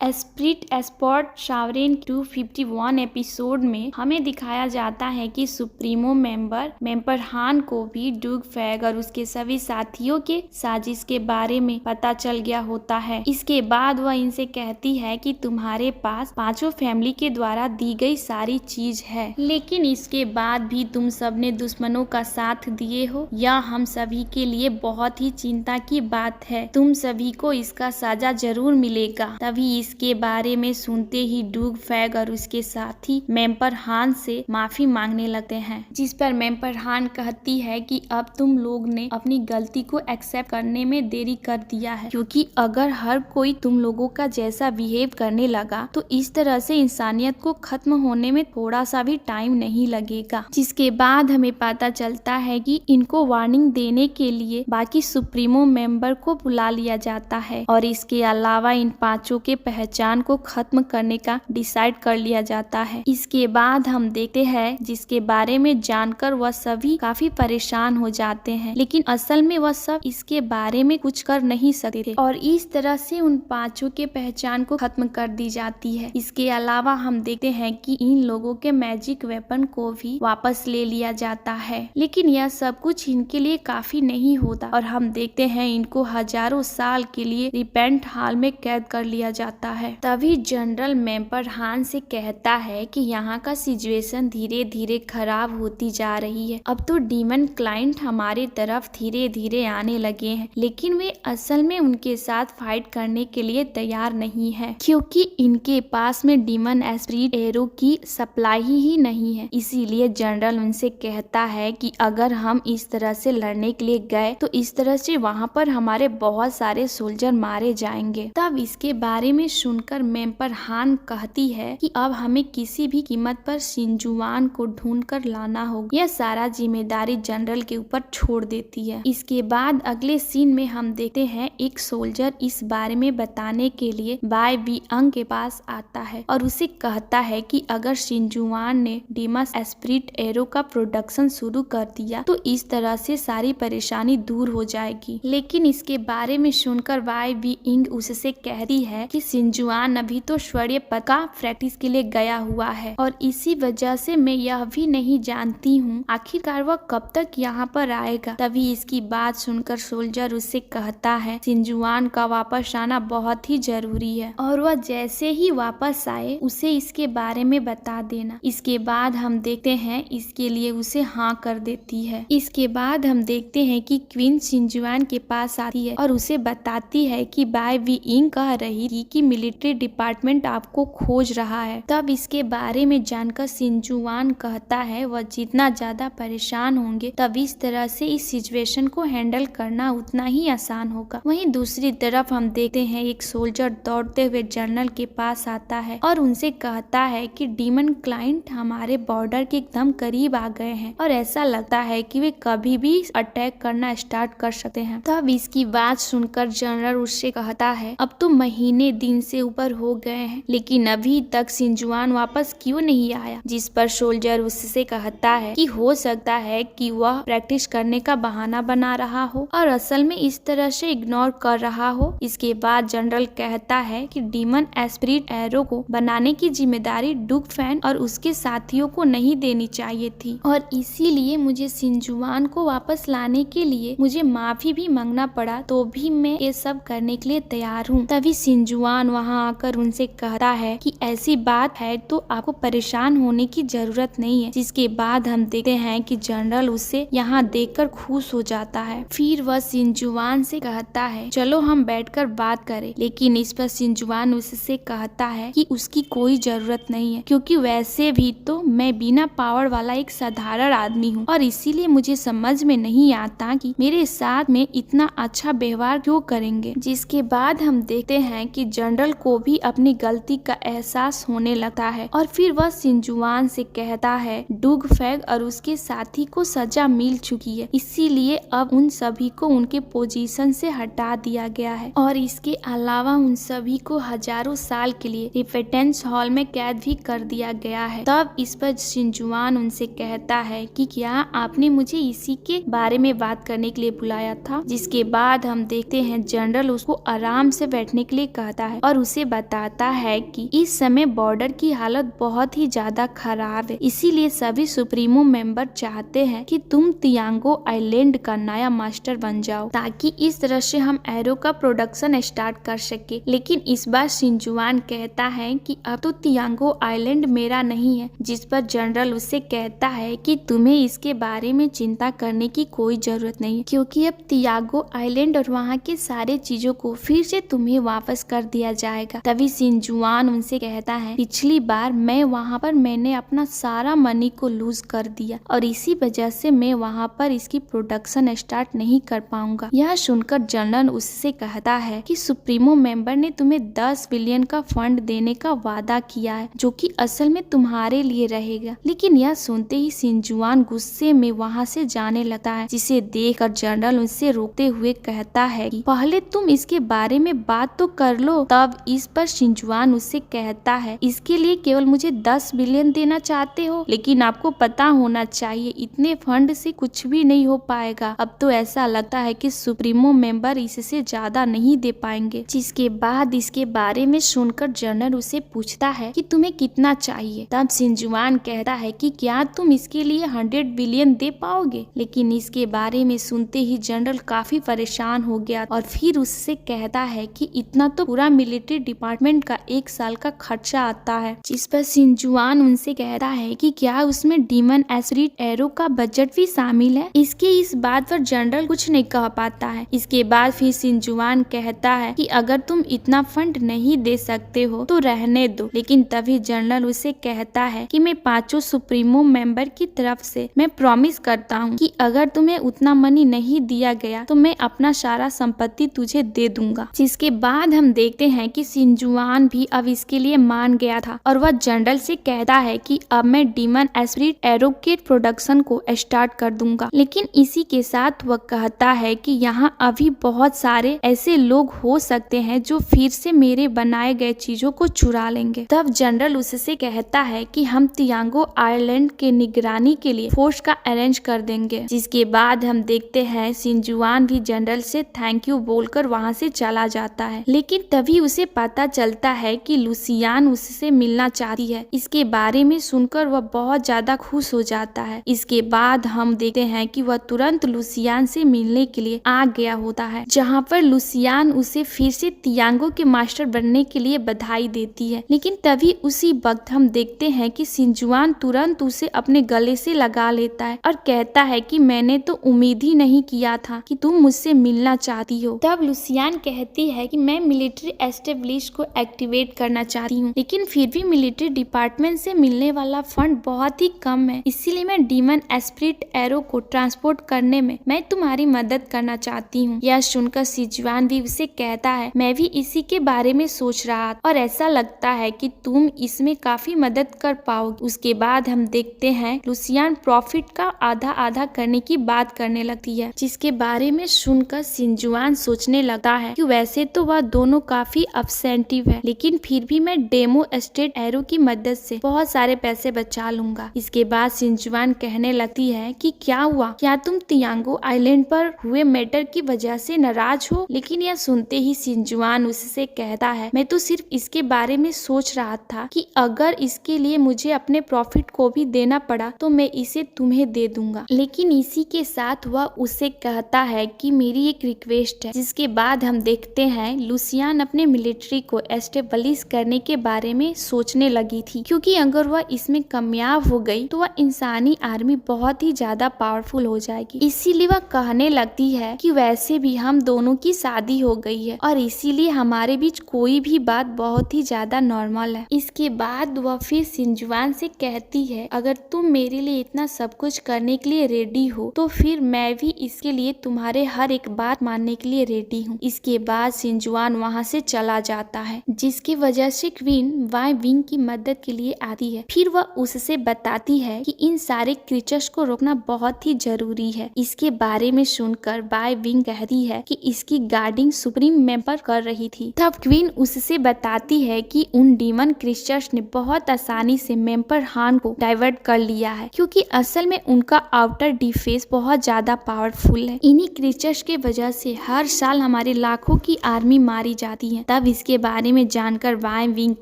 Esprit spot शावरेन 251 episode में हमें दिखाया जाता है कि सुप्रीमो मेंबर हान को भी डूग फैग और उसके सभी साथियों के साजिश के बारे में पता चल गया होता है। इसके बाद वह इनसे कहती है कि तुम्हारे पास पांचों फैमिली के द्वारा दी गई सारी चीज है, लेकिन इसके बाद भी तुम सबने दुश्मनों का साथ दिए हो। यह हम सभी के लिए बहुत ही चिंता की बात है। तुम सभी को इसका सजा जरूर मिलेगा। तभी इसके बारे में सुनते ही डूग फैग और उसके साथी मेंबर हान से माफी मांगने लगते हैं, जिस पर मेंबर हान कहती है कि अब तुम लोग ने अपनी गलती को एक्सेप्ट करने में देरी कर दिया है, क्योंकि अगर हर कोई तुम लोगों का जैसा बिहेव करने लगा तो इस तरह से इंसानियत को खत्म होने में थोड़ा सा भी टाइम नहीं लगेगा। जिसके बाद हमें पता चलता है कि इनको वार्निंग देने के लिए बाकी सुप्रीमो मेंबर को बुला लिया जाता है और इसके अलावा इन पांचों के पहचान को खत्म करने का डिसाइड कर लिया जाता है। इसके बाद हम देखते हैं जिसके बारे में जानकर वह सभी काफी परेशान हो जाते हैं, लेकिन असल में वह सब इसके बारे में कुछ कर नहीं सकते थे और इस तरह से उन पांचों के पहचान को खत्म कर दी जाती है। इसके अलावा हम देखते हैं कि इन लोगों के मैजिक वेपन को भी वापस ले लिया जाता है, लेकिन यह सब कुछ इनके लिए काफी नहीं होता और हम देखते हैं इनको हजारों साल के लिए रिपेंट हॉल में कैद कर लिया जाता है। तभी जनरल मेंबर हान से कहता है कि यहाँ का सिचुएशन धीरे धीरे खराब होती जा रही है। अब तो डीमन क्लाइंट हमारे तरफ धीरे धीरे आने लगे हैं, लेकिन वे असल में उनके साथ फाइट करने के लिए तैयार नहीं है, क्योंकि इनके पास में डीमन एस्प्रिट एरो की सप्लाई ही नहीं है। इसीलिए जनरल उनसे कहता है कि अगर हम इस तरह से लड़ने के लिए गए तो इस तरह से वहाँ पर हमारे बहुत सारे सोल्जर मारे जाएंगे। तब इसके बारे में सुनकर मेंबर हान कहती है कि अब हमें किसी भी कीमत पर शिनजुआन को ढूंढ कर लाना होगा। यह सारा जिम्मेदारी जनरल के ऊपर छोड़ देती है। इसके बाद अगले सीन में हम देखते हैं एक सोल्जर इस बारे में बताने के लिए बाय वी अंग के पास आता है और उसे कहता है कि अगर शिनजुआन ने डीमस एस्प्रिट एरो का प्रोडक्शन शुरू कर दिया तो इस तरह से सारी परेशानी दूर हो जाएगी। लेकिन इसके बारे में सुनकर वाई वी इंग उससे कहती है कि शिनजुआन अभी तो शौर्य पद का प्रैक्टिस के लिए गया हुआ है और इसी वजह से मैं यह भी नहीं जानती हूँ आखिरकार वह कब तक यहाँ पर आएगा। तभी इसकी बात सुनकर सोल्जर उससे कहता है शिनजुआन का वापस आना बहुत ही जरूरी है और वह जैसे ही वापस आए उसे इसके बारे में बता देना। इसके बाद हम देखते हैं इसके लिए उसे हाँ कर देती है। इसके बाद हम देखते हैं कि क्वीन शिनजुआन के पास आती है और उसे बताती है कि बाय वी इंग कह रही थी कि मिलिट्री डिपार्टमेंट आपको खोज रहा है। तब इसके बारे में जानकर शिनजुआन कहता है वह जितना ज्यादा परेशान होंगे तब इस तरह से इस सिचुएशन को हैंडल करना उतना ही आसान होगा। वहीं दूसरी तरफ हम देखते हैं एक सोल्जर दौड़ते हुए जनरल के पास आता है और उनसे कहता है कि डीमन क्लाइंट हमारे बॉर्डर के एकदम करीब आ गए हैं और ऐसा लगता है कि वे कभी भी अटैक करना स्टार्ट कर सकते हैं। तब इसकी बात सुनकर जनरल उससे कहता है अब तो महीने दिन से ऊपर हो गए हैं, लेकिन अभी तक शिनजुआन वापस क्यों नहीं आया। जिस पर सोल्जर उससे कहता है कि हो सकता है कि वह प्रैक्टिस करने का बहाना बना रहा हो और असल में इस तरह से इग्नोर कर रहा हो। इसके बाद जनरल कहता है कि डीमन एस्प्रिट एरो को बनाने की जिम्मेदारी डूग फैन और उसके साथियों को नहीं देनी चाहिए थी और इसीलिए मुझे शिनजुआन को वापस लाने के लिए मुझे माफी भी मांगना पड़ा, तो भी मैं ये सब करने के लिए तैयार हूँ। तभी शिनजुआन वहाँ आकर उनसे कहता है कि ऐसी बात है तो आपको परेशान होने की जरूरत नहीं है। जिसके बाद हम देखते हैं कि जनरल उससे यहाँ देखकर खुश हो जाता है। फिर वह शिनजुआन से कहता है चलो हम बैठकर बात करें, लेकिन इस पर शिनजुआन उससे कहता है कि उसकी कोई जरूरत नहीं है, क्योंकि वैसे भी तो मैं बिना पावर वाला एक साधारण आदमी हूँ और इसीलिए मुझे समझ में नहीं आता कि मेरे साथ में इतना अच्छा व्यवहार क्यों करेंगे। जिसके बाद हम देखते हैं कि जनरल को भी अपनी गलती का एहसास होने लगता है और फिर वह शिनजुआन से कहता है डूग फैग और उसके साथी को सजा मिल चुकी है, इसीलिए अब उन सभी को उनके पोजीशन से हटा दिया गया है और इसके अलावा उन सभी को हजारों साल के लिए रिपेटेंस हॉल में कैद भी कर दिया गया है। तब इस पर शिनजुआन उनसे कहता है कि क्या आपने मुझे इसी के बारे में बात करने के लिए बुलाया था। जिसके बाद हम देखते हैं जनरल उसको आराम से बैठने के लिए कहता है और और उसे बताता है कि इस समय बॉर्डर की हालत बहुत ही ज्यादा खराब है, इसीलिए सभी सुप्रीमो मेंबर चाहते हैं कि तुम तियांगो आइलैंड का नया मास्टर बन जाओ, ताकि इस तरह से हम एरो का प्रोडक्शन स्टार्ट कर सके। लेकिन इस बार शिनजुआन कहता है कि अब तो तियांगो आइलैंड मेरा नहीं है, जिस पर जनरल उससे कहता है कि तुम्हें इसके बारे में चिंता करने की कोई जरूरत नहीं है, क्योंकि अब तियांगो आइलैंड और वहाँ के सारे चीजों को फिर से तुम्हें वापस कर दिया जाएगा। तभी शिनजुआन उनसे कहता है, पिछली बार मैं वहाँ पर मैंने अपना सारा मनी को लूज कर दिया और इसी वजह से मैं वहाँ पर इसकी प्रोडक्शन स्टार्ट नहीं कर पाऊंगा। यह सुनकर जनरल उससे कहता है कि सुप्रीमो मेंबर ने तुम्हें 10 बिलियन का फंड देने का वादा किया है, जो कि असल में तुम्हारे लिए रहेगा। लेकिन यह सुनते ही शिनजुआन गुस्से में वहाँ से जाने लगता है, जिसे देखकर जनरल उससे रोकते हुए कहता है कि पहले तुम इसके बारे में बात तो कर लो। तब इस पर शिनजुआन उससे कहता है, इसके लिए केवल मुझे 10 बिलियन देना चाहते हो, लेकिन आपको पता होना चाहिए इतने फंड से कुछ भी नहीं हो पाएगा। अब तो ऐसा लगता है कि सुप्रीमो मेंबर इससे ज्यादा नहीं दे पाएंगे। जिसके बाद इसके बारे में सुनकर जनरल उसे पूछता है कि तुम्हें कितना चाहिए। तब शिनजुआन कहता है कि क्या तुम इसके लिए 100 बिलियन दे पाओगे। लेकिन इसके बारे में सुनते ही जनरल काफी परेशान हो गया और फिर उससे कहता है कि इतना तो पूरा मिलिट्री डिपार्टमेंट का 1 साल का खर्चा आता है। जिस पर शिनजुआन उनसे कहता है कि क्या उसमें डीमन एस्पिरिट एरो का बजट भी शामिल है। इसके इस बात पर जनरल कुछ नहीं कह पाता है। इसके बाद फिर शिनजुआन कहता है कि अगर तुम इतना फंड नहीं दे सकते हो तो रहने दो। लेकिन तभी जनरल उसे कहता है कि मैं 5 सुप्रीमो मेंबर की तरफ से मैं प्रॉमिस करता हूँ कि अगर तुम्हें उतना मनी नहीं दिया गया तो मैं अपना सारा संपत्ति तुझे दे दूंगा। जिसके बाद हम देखते हैं कि शिनजुआन भी अब इसके लिए मान गया था और वह जनरल से कहता है कि अब मैं डीमन एस्पिरिट एरो के प्रोडक्शन को स्टार्ट कर दूंगा। लेकिन इसी के साथ वह कहता है कि यहाँ अभी बहुत सारे ऐसे लोग हो सकते हैं जो फिर से मेरे बनाए गए चीजों को चुरा लेंगे। तब जनरल उससे कहता है कि हम तियांगो आइलैंड के निगरानी के लिए फोर्स का अरेंज कर देंगे। जिसके बाद हम देखते हैं शिनजुआन भी जनरल से थैंक यू बोलकर वहाँ से चला जाता है। लेकिन तभी उसे पता चलता है कि लुसियान उससे मिलना चाहती है। इसके बारे में सुनकर वह बहुत ज्यादा खुश हो जाता है। इसके बाद हम देखते हैं कि वह तुरंत लुसियान से मिलने के लिए आ गया होता है, जहाँ पर लुसियान उसे फिर से तियांगो के मास्टर बनने के लिए बधाई देती है। लेकिन तभी उसी वक्त हम देखते हैं कि शिनजुआन तुरंत उसे अपने गले से लगा लेता है और कहता है कि मैंने तो उम्मीद ही नहीं किया था कि तुम मुझसे मिलना चाहती हो। तब लुसियान कहती है कि मैं मिलिट्री एस्टेब्लिश को एक्टिवेट करना चाहती हूँ, लेकिन फिर भी मिलिट्री डिपार्टमेंट से मिलने वाला फंड बहुत ही कम है, इसीलिए मैं डीमन एस्पिरिट एरो को ट्रांसपोर्ट करने में मैं तुम्हारी मदद करना चाहती हूँ। यह सुनकर शिनजुआन भी उसे कहता है, मैं भी इसी के बारे में सोच रहा और ऐसा लगता है कि तुम इसमें काफी मदद कर पाओगे। उसके बाद हम देखते हैं लुसियान प्रॉफिट का आधा आधा करने की बात करने लगती है, जिसके बारे में सुनकर शिनजुआन सोचने लगता है कि वैसे तो वह दोनों काफी अपसेंटिव है, लेकिन फिर भी मैं डेमो एस्टेट एरो की मदद से बहुत सारे पैसे बचा लूंगा। इसके बाद शिनजुआन कहने लगती है कि क्या हुआ, क्या तुम तियांगो आइलैंड पर हुए मैटर की वजह से नाराज हो। लेकिन यह सुनते ही शिनजुआन उससे कहता है, मैं तो सिर्फ इसके बारे में सोच रहा था कि अगर इसके लिए मुझे अपने प्रॉफिट को भी देना पड़ा तो मैं इसे तुम्हें दे दूंगा। लेकिन इसी के साथ वह उसे कहता है कि मेरी एक रिक्वेस्ट है। जिसके बाद हम देखते हैं लुसियान अपने मिलिट्री को एस्टेब्लिश करने के बारे में सोचने लगी थी, क्योंकि अगर वह इसमें कामयाब हो गई तो वह इंसानी आर्मी बहुत ही ज्यादा पावरफुल हो जाएगी। इसीलिए वह कहने लगती है कि वैसे भी हम दोनों की शादी हो गई है और इसीलिए हमारे बीच कोई भी बात बहुत ही ज्यादा नॉर्मल है। इसके बाद वह फिर शिनजुआन से कहती है, अगर तुम मेरे लिए इतना सब कुछ करने के लिए रेडी हो तो फिर मैं भी इसके लिए तुम्हारे हर एक बात मानने के लिए रेडी हूँ। इसके बाद शिनजुआन वहाँ से चला जाता है, जिसकी वजह से क्वीन वाई विंग की मदद के लिए आती है। फिर वह उससे बताती है कि इन सारे क्रीचर्स को रोकना बहुत ही जरूरी है। इसके बारे में सुनकर वाई विंग कहती है कि इसकी गार्डिंग सुप्रीम मेंबर कर रही थी। तब क्वीन उससे बताती है कि उन डीमन क्रीचर्स ने बहुत आसानी से मेंबर हान को डाइवर्ट कर लिया है, क्योंकि असल में उनका आउटर डिफेंस बहुत ज्यादा पावरफुल है। इन्हीं क्रीचर्स के वजह से हर साल हमारे लाखों की आर्मी मारी जाती है। तब इसके बारे में जानकर वाई विंग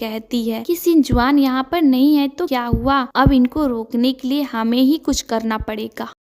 कहती है कि सिंजुआन यहाँ पर नहीं है तो क्या हुआ, अब इनको रोकने के लिए हमें ही कुछ करना पड़ेगा।